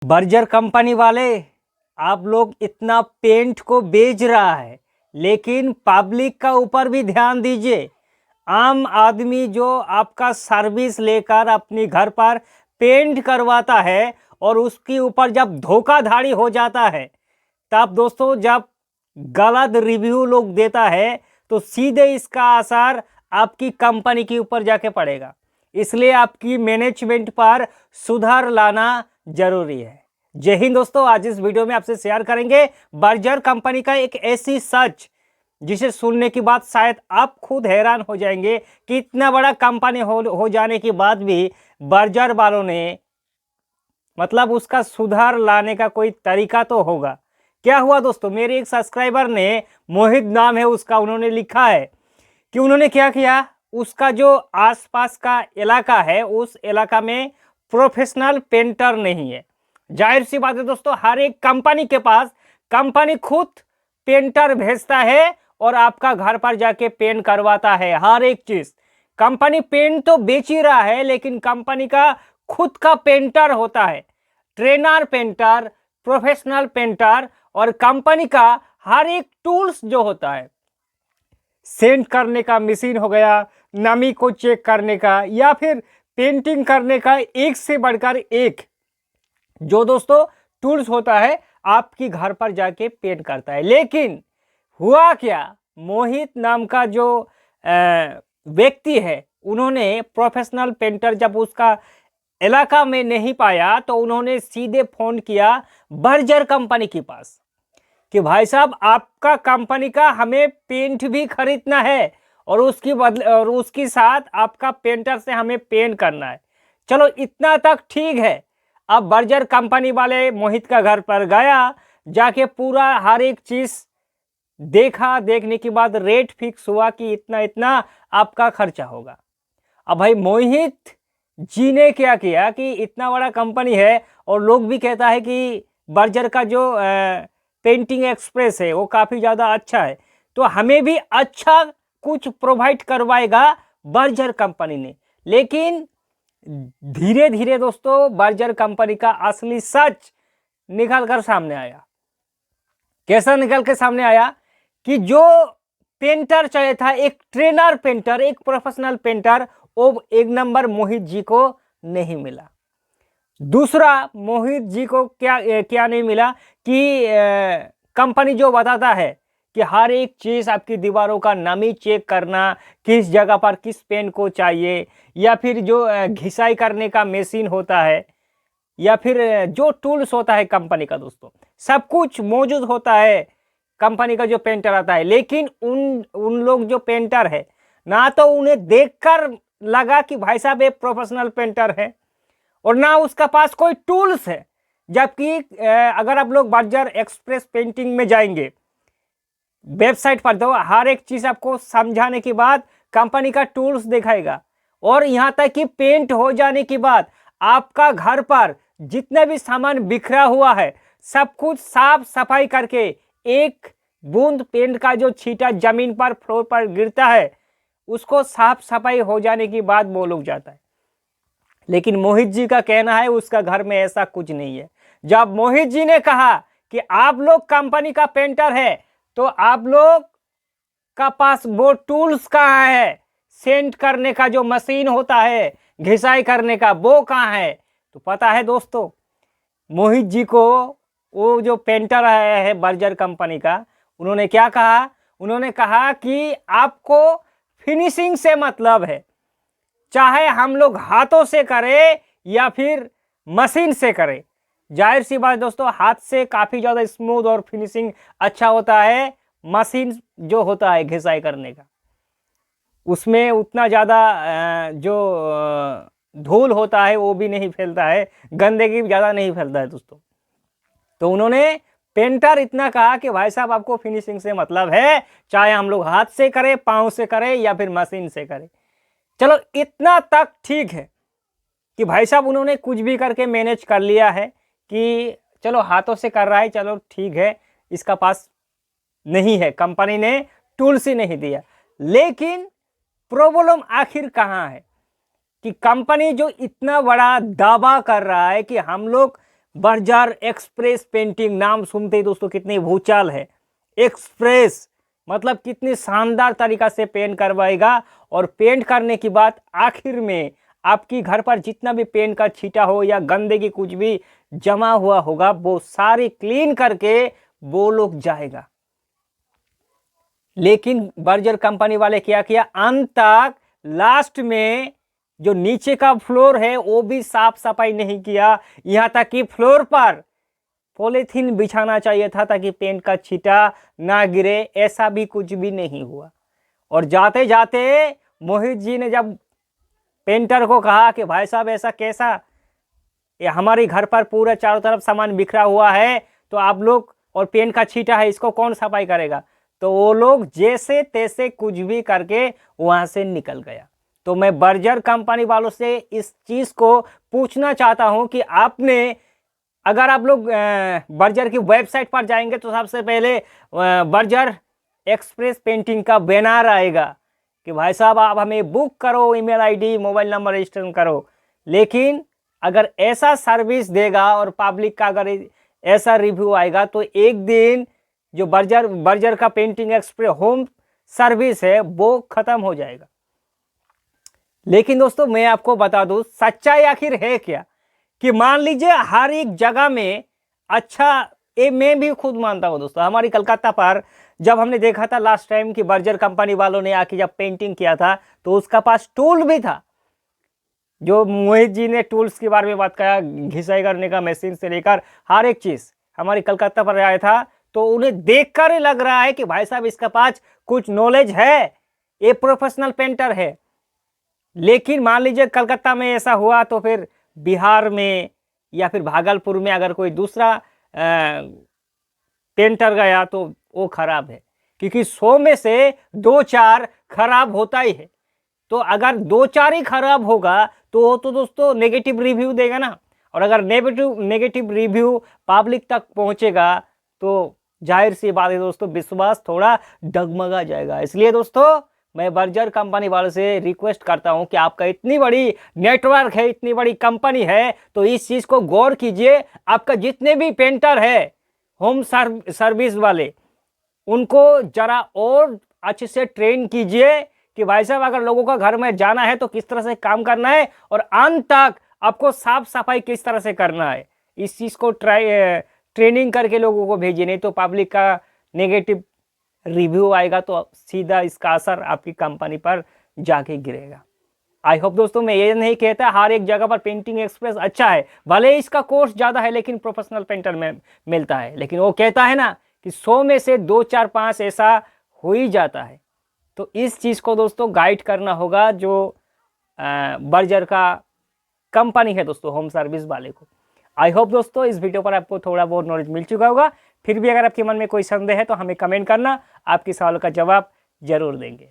Berger company वाले, आप लोग इतना पेंट को बेच रहा है, लेकिन पब्लिक का ऊपर भी ध्यान दीजिए। आम आदमी जो आपका सर्विस लेकर अपनी घर पर पेंट करवाता है और उसके ऊपर जब धोखाधड़ी हो जाता है, तब दोस्तों जब गलत रिव्यू लोग देता है तो सीधे इसका असर आपकी कंपनी के ऊपर जाके पड़ेगा। इसलिए आपकी मैनेजमेंट पर सुधार लाना जरूरी है। जय हिंद दोस्तों, आज इस वीडियो में आपसे शेयर करेंगे बर्जर कंपनी का एक ऐसी सच जिसे सुनने के बाद शायद आप खुद हैरान हो जाएंगे कि इतना बड़ा कंपनी हो जाने के बाद भी बर्जर वालों ने मतलब उसका सुधार लाने का कोई तरीका तो होगा। क्या हुआ दोस्तों, मेरे एक सब्सक्राइबर ने, मोहित नाम है उसका, उन्होंने लिखा है कि उन्होंने क्या किया, उसका जो आसपास का इलाका है उस इलाका में प्रोफेशनल पेंटर नहीं है। जाहिर सी बात है दोस्तों, हर एक कंपनी के पास कंपनी खुद पेंटर भेजता है और आपका घर पर जाके पेंट करवाता है। हर एक चीज कंपनी पेंट तो बेच ही रहा है, लेकिन कंपनी का खुद का पेंटर होता है, ट्रेनर पेंटर, प्रोफेशनल पेंटर, और कंपनी का हर एक टूल्स जो होता है, सेंट करने का मशीन हो गया, नमी को चेक करने का, या फिर पेंटिंग करने का, एक से बढ़कर एक जो दोस्तों टूल्स होता है आपकी घर पर जाके पेंट करता है। लेकिन हुआ क्या, मोहित नाम का जो व्यक्ति है, उन्होंने प्रोफेशनल पेंटर जब उसका इलाका में नहीं पाया तो उन्होंने सीधे फोन किया बर्जर कंपनी के पास कि भाई साहब, आपका कंपनी का हमें पेंट भी खरीदना है और उसके साथ आपका पेंटर से हमें पेंट करना है। चलो इतना तक ठीक है। अब बर्जर कंपनी वाले मोहित का घर पर गया, जाके पूरा हर एक चीज देखा। देखने के बाद रेट फिक्स हुआ कि इतना इतना आपका खर्चा होगा। अब भाई मोहित जी ने क्या किया कि इतना बड़ा कंपनी है और लोग भी कहता है कि बर्जर का जो पेंटिंग एक्सप्रेस है वो काफ़ी ज़्यादा अच्छा है, तो हमें भी अच्छा कुछ प्रोवाइड करवाएगा बर्जर कंपनी ने। लेकिन धीरे धीरे दोस्तों बर्जर कंपनी का असली सच निकल कर सामने आया। कैसा निकल के सामने आया कि जो पेंटर चाहिए था, एक ट्रेनर पेंटर, एक प्रोफेशनल पेंटर, वो एक नंबर मोहित जी को नहीं मिला। दूसरा, मोहित जी को क्या नहीं मिला कि कंपनी जो बताता है कि हर एक चीज आपकी दीवारों का नमी चेक करना, किस जगह पर किस पेन को चाहिए, या फिर जो घिसाई करने का मशीन होता है, या फिर जो टूल्स होता है कंपनी का दोस्तों, सब कुछ मौजूद होता है कंपनी का जो पेंटर आता है। लेकिन उन लोग जो पेंटर है, ना तो उन्हें देखकर लगा कि भाई साहब एक प्रोफेशनल पेंटर है, और ना उसका पास कोई टूल्स है। जबकि अगर आप लोग बर्जर एक्सप्रेस पेंटिंग में जाएंगे वेबसाइट पर, तो हर एक चीज आपको समझाने के बाद कंपनी का टूल्स दिखाएगा, और यहां तक कि पेंट हो जाने के बाद आपका घर पर जितने भी सामान बिखरा हुआ है सब कुछ साफ सफाई करके, एक बूंद पेंट का जो छींटा जमीन पर फ्लोर पर गिरता है उसको साफ सफाई हो जाने के बाद वो लोग जाता है। लेकिन मोहित जी का कहना है उसका घर में ऐसा कुछ नहीं है। जब मोहित जी ने कहा कि आप लोग कंपनी का पेंटर है, तो आप लोग का पास वो टूल्स कहाँ है, सेंट करने का जो मशीन होता है, घिसाई करने का, वो कहाँ है? तो पता है दोस्तों, मोहित जी को वो जो पेंटर है बर्जर कंपनी का, उन्होंने क्या कहा, उन्होंने कहा कि आपको फिनिशिंग से मतलब है, चाहे हम लोग हाथों से करें या फिर मशीन से करें। जाहिर सी बात दोस्तों, हाथ से काफ़ी ज़्यादा स्मूथ और फिनिशिंग अच्छा होता है। मशीन जो होता है घिसाई करने का, उसमें उतना ज़्यादा जो धूल होता है वो भी नहीं फैलता है, गंदगी भी ज़्यादा नहीं फैलता है दोस्तों। तो उन्होंने पेंटर इतना कहा कि भाई साहब आपको फिनिशिंग से मतलब है, चाहे हम लोग हाथ से करें, पाँव से करें या फिर मशीन से करें। चलो इतना तक ठीक है कि भाई साहब उन्होंने कुछ भी करके मैनेज कर लिया है कि चलो हाथों से कर रहा है, चलो ठीक है, इसका पास नहीं है, कंपनी ने टूल्स ही नहीं दिया। लेकिन प्रॉब्लम आखिर कहाँ है कि कंपनी जो इतना बड़ा दावा कर रहा है कि हम लोग बर्जर एक्सप्रेस पेंटिंग, नाम सुनते ही दोस्तों कितनी भूचाल है। एक्सप्रेस मतलब कितनी शानदार तरीका से पेंट करवाएगा, और पेंट करने की बात आखिर में आपकी घर पर जितना भी पेंट का छींटा हो या गंदगी कुछ भी जमा हुआ होगा वो सारी क्लीन करके वो लोग जाएगा। लेकिन बर्जर कंपनी वाले क्या किया, अंत तक लास्ट में जो नीचे का फ्लोर है वो भी साफ सफाई नहीं किया, यहां तक कि फ्लोर पर पॉलीथीन बिछाना चाहिए था ताकि पेंट का छींटा ना गिरे, ऐसा भी कुछ भी नहीं हुआ। और जाते जाते मोहित जी ने जब पेंटर को कहा कि भाई साहब ऐसा कैसा, ये हमारे घर पर पूरा चारों तरफ सामान बिखरा हुआ है, तो आप लोग, और पेंट का छींटा है, इसको कौन सफाई करेगा। तो वो लोग जैसे तैसे कुछ भी करके वहां से निकल गया। तो मैं बर्जर कंपनी वालों से इस चीज को पूछना चाहता हूं कि आपने, अगर आप लोग बर्जर की वेबसाइट पर जाएंगे तो सबसे पहले बर्जर एक्सप्रेस पेंटिंग का बैनर आएगा कि भाई साहब आप हमें बुक करो, email ID mobile number register करो। लेकिन अगर ऐसा सर्विस देगा और पब्लिक का अगर ऐसा रिव्यू आएगा तो एक दिन जो बर्जर का पेंटिंग एक्सप्रेस होम सर्विस है वो खत्म हो जाएगा। लेकिन दोस्तों मैं आपको बता दूं सच्चाई आखिर है क्या, कि मान लीजिए हर एक जगह में अच्छा, ये मैं भी खुद मानता हूं दोस्तों, हमारी कलकत्ता पर जब हमने देखा था लास्ट टाइम कि बर्जर कंपनी वालों ने आके जब पेंटिंग किया था तो उसका पास टूल भी था। जो मोहित जी ने टूल्स के बारे में बात किया, घिसाई करने का मशीन से लेकर हर एक चीज हमारी कलकत्ता पर आया था, तो उन्हें देखकर लग रहा है कि भाई साहब इसका पास कुछ नॉलेज है, ये प्रोफेशनल पेंटर है। लेकिन मान लीजिए कलकत्ता में ऐसा हुआ तो फिर बिहार में या फिर भागलपुर में अगर कोई दूसरा पेंटर गया तो वो खराब है, क्योंकि 100 में से 2-4 खराब होता ही है। तो अगर 2-4 ही खराब होगा तो वो तो दोस्तों नेगेटिव रिव्यू देगा ना, और अगर नेगेटिव रिव्यू पब्लिक तक पहुंचेगा तो जाहिर सी बात है दोस्तों विश्वास थोड़ा डगमगा जाएगा। इसलिए दोस्तों मैं बर्जर कंपनी वालों से रिक्वेस्ट करता हूं कि आपका इतनी बड़ी नेटवर्क है, इतनी बड़ी कंपनी है, तो इस चीज को गौर कीजिए। आपका जितने भी पेंटर है होम सर्विस वाले, उनको जरा और अच्छे से ट्रेन कीजिए कि भाई साहब अगर लोगों का घर में जाना है तो किस तरह से काम करना है, और अंत तक आपको साफ सफाई किस तरह से करना है, इस चीज को ट्रेनिंग करके लोगों को भेजिए। नहीं तो पब्लिक का नेगेटिव रिव्यू आएगा तो सीधा इसका असर आपकी कंपनी पर जाके गिरेगा। आई होप दोस्तों, मैं ये नहीं कहता हर एक जगह पर पेंटिंग एक्सप्रेस अच्छा है, भले इसका कोर्स ज़्यादा है लेकिन प्रोफेशनल पेंटर में मिलता है, लेकिन वो कहता है ना कि 100 में से 2-4-5 ऐसा हो ही जाता है। तो इस चीज़ को दोस्तों गाइड करना होगा जो बर्जर का कंपनी है दोस्तों, होम सर्विस वाले को। आई होप दोस्तों इस वीडियो पर आपको थोड़ा बहुत नॉलेज मिल चुका होगा। फिर भी अगर आपके मन में कोई संदेह है तो हमें कमेंट करना, आपके सवाल का जवाब जरूर देंगे।